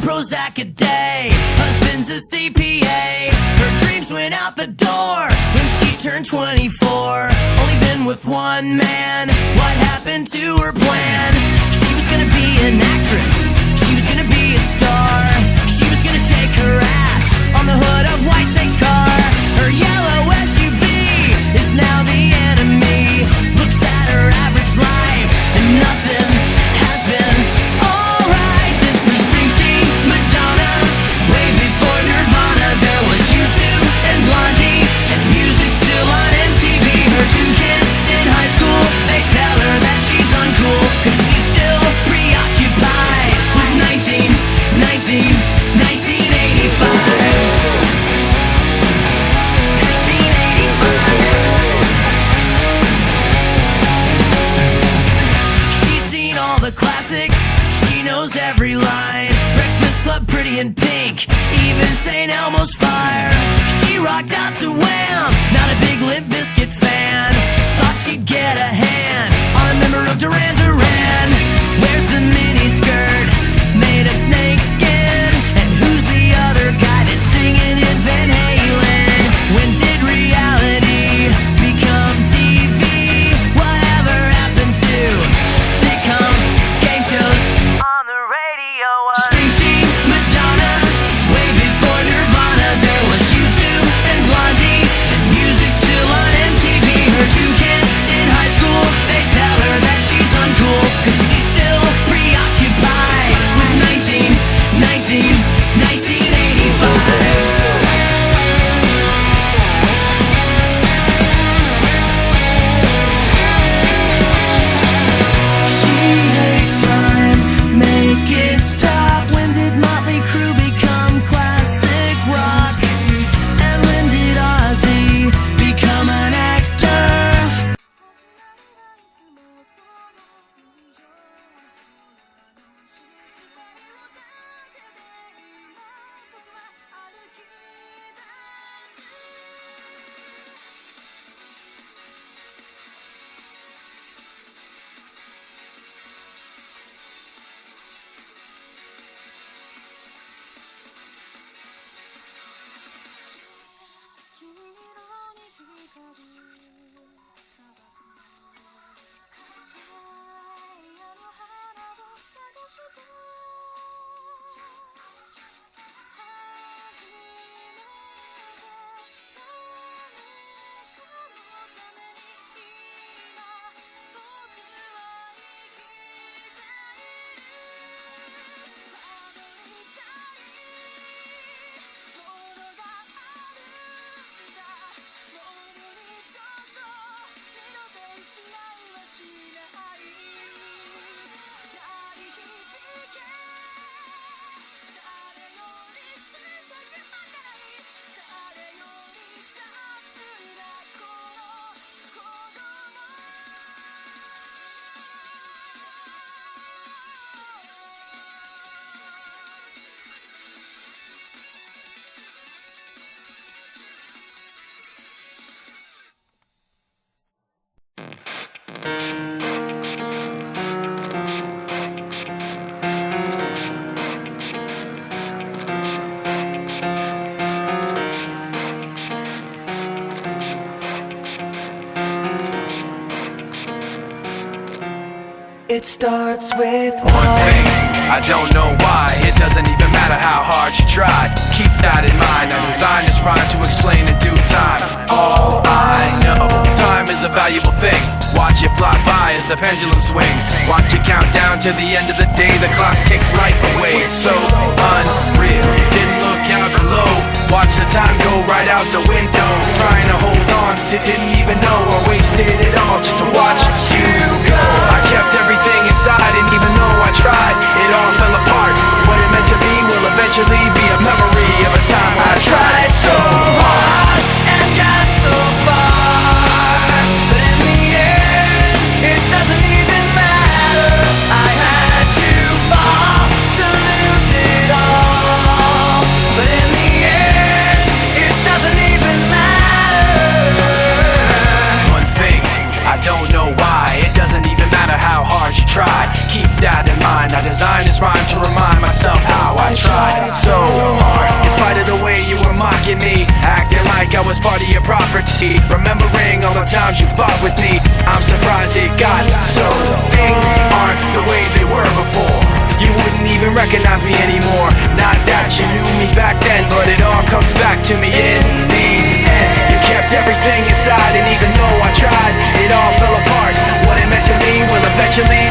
Prozac a day, husband's a CPA. Her dreams went out the door when she turned 24. Only been with one man, what happened to her plan? She was gonna be an actress, she was gonna be a star. She was gonna shake her ass on the hood of Whitesnake's car. Her yellow SUV is now the enemy. Looks at her average life and nothing has been alright since Bruce Springsteen, Madonna, way before Nirvana. There was U2 and Blondie, and music still on MTV. Her two kids in high school, they tell her that she's uncool, cause she's still preoccupied with 1985. Classics, she knows every line. Breakfast Club, Pretty in Pink, even St. Elmo's Fire. She rocked out to Wham, not a big Limp Bizkit fan. Thought she'd get a hand on a member of Duran Duran. Where's the mini skirt made of snake skin? And who's the other guy that's singing in Van Halen? When did reality become TV? Whatever happened to sitcoms, game shows on the radio? Springsteen, Madonna, way before Nirvana. There was U2 and Blondie, and music still on MTV. Her two kids in high school, they tell her that she's uncool, starts with One thing, I don't know why. It doesn't even matter how hard you try. Keep that in mind. I designed this rhyme to explain in due time. All I know, time is a valuable thing. Watch it fly by as the pendulum swings. Watch it count down to the end of the day. The clock takes life away. It's so unreal. Didn't look out below. Watch the time go right out the window. Trying to hold on to didn't even know I wasted it all just to watch you go. I kept everything inside, and even though I tried, it all fell apart. What it meant to me will eventually be a memory of a time when I tried so hard and got so far, but in the end, it doesn't even matter. I had to fall to lose it all, but in the end, it doesn't even matter. One thing, I don't know why. It doesn't even matter how hard you try. Keep that in mind. I designed this rhyme to remind myself how I tried so hard. In spite of the way you were mocking me, acting like I was part of your property, remembering all the times you fought with me, I'm surprised it got so. Things aren't the way they were before. You wouldn't even recognize me anymore. Not that you knew me back then, but it all comes back to me in the end. You kept everything inside, and even though I tried, it all fell apart. What it meant to me will eventually